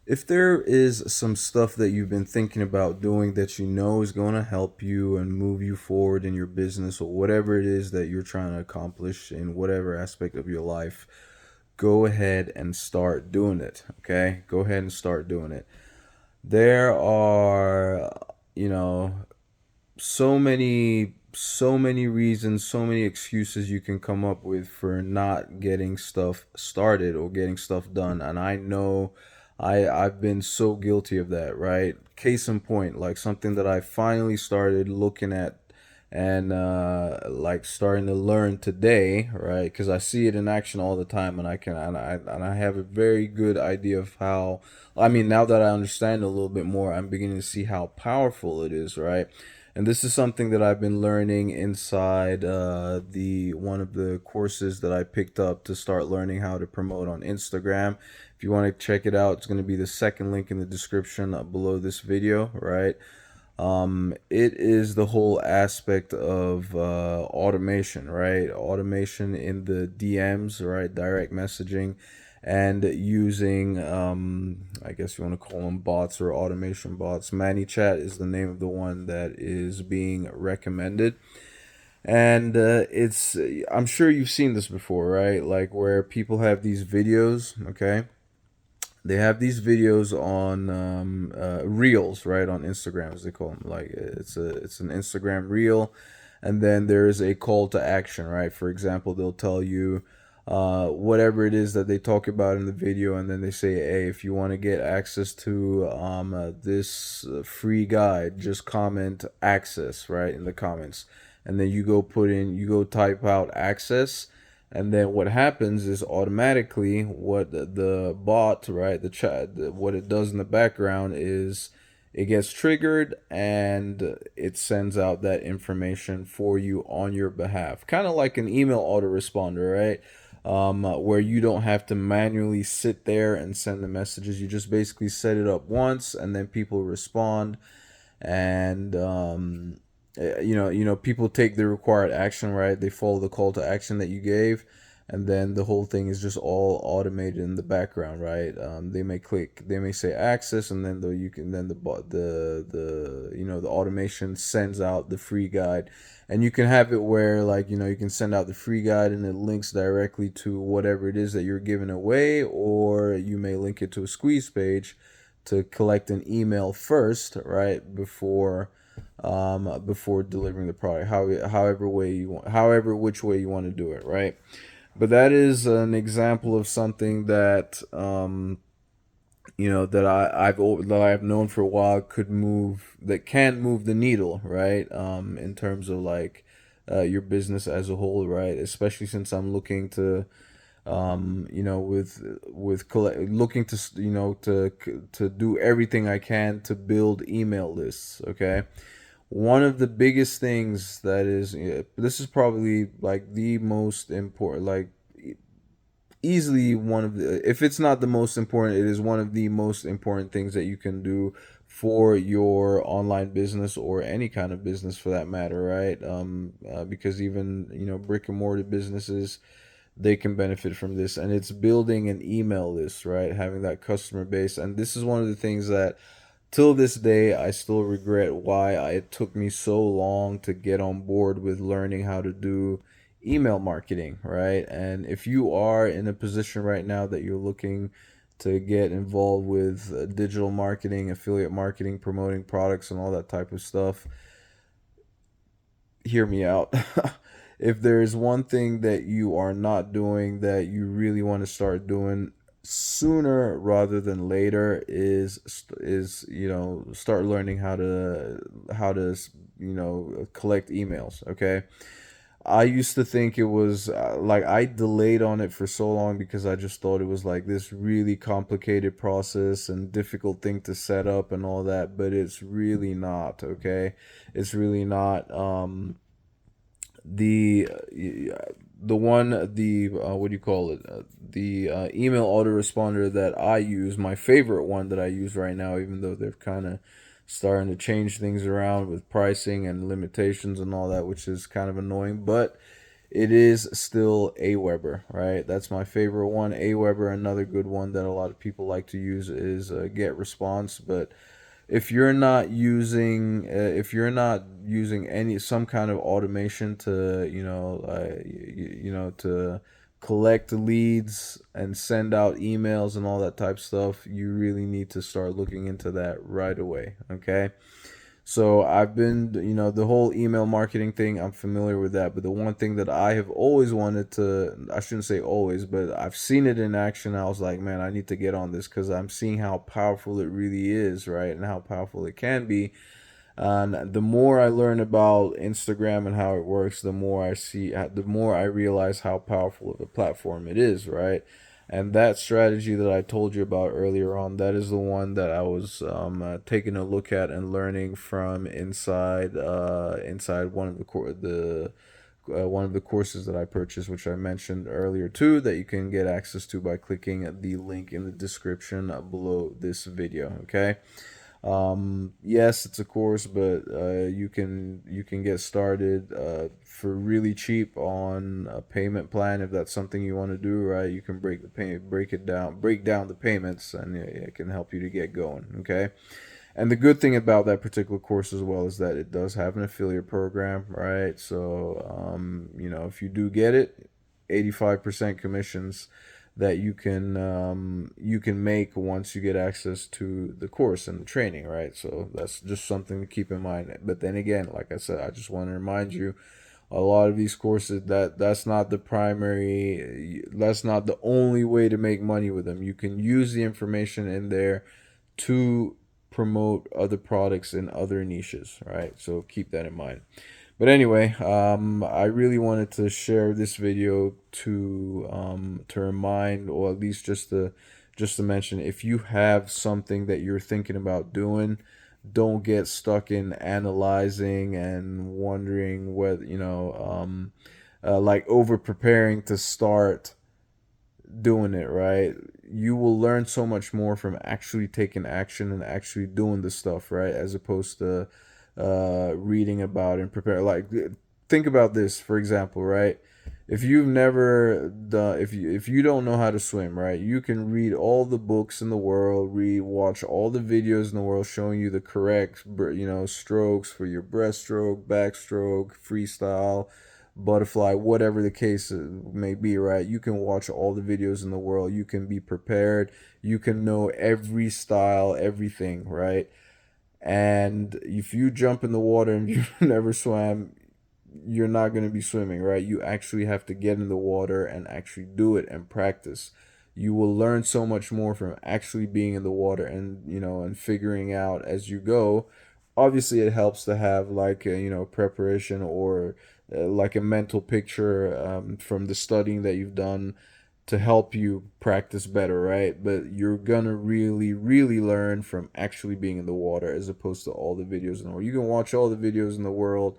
If there is some stuff that you've been thinking about doing that you know is going to help you and move you forward in your business or whatever it is that you're trying to accomplish in whatever aspect of your life, go ahead and start doing it. Okay? Go ahead and start doing it. There are, you know, so many reasons, so many excuses you can come up with for not getting stuff started or getting stuff done. And I know I've been so guilty of that, right? Case in point, like something that I finally started looking at and like starting to learn today, right? Because I see it in action all the time, and I have a very good idea of how. I mean, now that I understand a little bit more, I'm beginning to see how powerful it is, right? And this is something that I've been learning inside the one of the courses that I picked up to start learning how to promote on Instagram. If you want to check it out, it's going to be the second link in the description below this video, right? It is the whole aspect of automation, right? Automation in the DMs, right? Direct messaging, and using, I guess you want to call them bots or automation bots. ManyChat is the name of the one that is being recommended. And I'm sure you've seen this before, right? Like where people have these videos, okay? They have these videos on reels, right, on Instagram, as they call them. Like it's an Instagram reel, and then there's a call to action, right? For example, they'll tell you whatever it is that they talk about in the video, and then they say, hey, if you want to get access to this free guide, just comment access, right, in the comments, and then you go type out access, and then what happens is automatically what the bot, right, the chat, what it does in the background is it gets triggered and it sends out that information for you on your behalf, kind of like an email autoresponder, right? Where you don't have to manually sit there and send the messages. You just basically set it up once, and then people respond, and people take the required action, right? They follow the call to action that you gave, and then the whole thing is just all automated in the background, right? They may say access, and then the automation sends out the free guide. And you can have it where, like, you can send out the free guide and it links directly to whatever it is that you're giving away, or you may link it to a squeeze page to collect an email first, right, before delivering the product. However which way you want to do it, right? But that is an example of something that that I've known for a while can move the needle, right? In terms of like your business as a whole, right? Especially since I'm looking to looking to to do everything I can to build email lists. Okay, one of the biggest things that is this is probably like the most important, like easily one of the, if it's not the most important, it is one of the most important things that you can do for your online business or any kind of business for that matter, right? Because even brick and mortar businesses, they can benefit from this, and it's building an email list, right? Having that customer base. And this is one of the things that till this day I still regret why it took me so long to get on board with learning how to do email marketing, right? And if you are in a position right now that you're looking to get involved with digital marketing, affiliate marketing, promoting products and all that type of stuff, hear me out. If there is one thing that you are not doing that you really want to start doing sooner rather than later, is start learning how to collect emails. Okay, I used to think it was like I delayed on it for so long because I just thought it was like this really complicated process and difficult thing to set up and all that, but it's really not. Okay, it's really not. The what do you call it, the email autoresponder that I use, my favorite one that I use right now, even though they're kind of starting to change things around with pricing and limitations and all that, which is kind of annoying, but it is still Aweber, right? That's my favorite one. Aweber, another good one that a lot of people like to use is Get Response. But if you're not using any some kind of automation to to collect leads and send out emails and all that type of stuff, you really need to start looking into that right away. Okay. So I've been, the whole email marketing thing, I'm familiar with that. But the one thing that I have always wanted to, I shouldn't say always, but I've seen it in action. I was like, man, I need to get on this because I'm seeing how powerful it really is, right? And how powerful it can be. And the more I learn about Instagram and how it works, the more I realize how powerful of a platform it is, right? And that strategy that I told you about earlier on, that is the one that I was taking a look at and learning from inside one of the courses that I purchased, which I mentioned earlier too, that you can get access to by clicking the link in the description below this video. Okay. Yes, it's a course, but you can get started for really cheap on a payment plan if that's something you want to do. Right, you can break down the payments, and it can help you to get going. Okay, and the good thing about that particular course as well is that it does have an affiliate program. Right, so if you do get it, 85% commissions that you can make once you get access to the course and the training, right? So that's just something to keep in mind. But then again, like I said, I just want to remind you, a lot of these courses, that's not the only way to make money with them. You can use the information in there to promote other products in other niches, right? So keep that in mind. But anyway, I really wanted to share this video to remind, or at least just to mention, if you have something that you're thinking about doing, don't get stuck in analyzing and wondering whether like over preparing to start doing it, right? You will learn so much more from actually taking action and actually doing the stuff, right? As opposed to reading about and prepare. Like, think about this, for example, right? If you don't know how to swim, right? You can read all the books in the world, watch all the videos in the world showing you the correct, strokes for your breaststroke, backstroke, freestyle, butterfly, whatever the case may be, right? You can watch all the videos in the world. You can be prepared. You can know every style, everything, right? And if you jump in the water and you've never swam, you're not going to be swimming, right? You actually have to get in the water and actually do it and practice. You will learn so much more from actually being in the water and figuring out as you go. Obviously, it helps to have like preparation or like a mental picture from the studying that you've done to help you practice better, right? But you're gonna really, really learn from actually being in the water as opposed to all the videos in the world. You can watch all the videos in the world,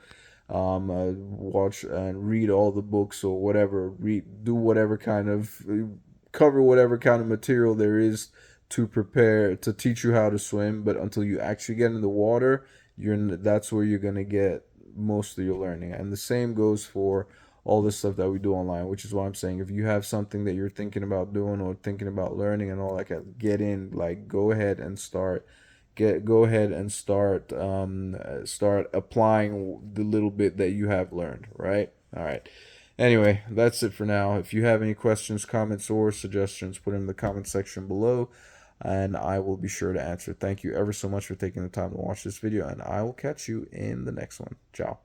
watch and read all the books or whatever, do whatever kind of cover whatever kind of material there is to prepare to teach you how to swim. But until you actually get in the water, that's where you're gonna get most of your learning. And the same goes for all this stuff that we do online, which is why I'm saying, if you have something that you're thinking about doing or thinking about learning and all that, get in, like, go ahead and start applying the little bit that you have learned, right? All right. Anyway, that's it for now. If you have any questions, comments, or suggestions, put them in the comment section below, and I will be sure to answer. Thank you ever so much for taking the time to watch this video, and I will catch you in the next one. Ciao.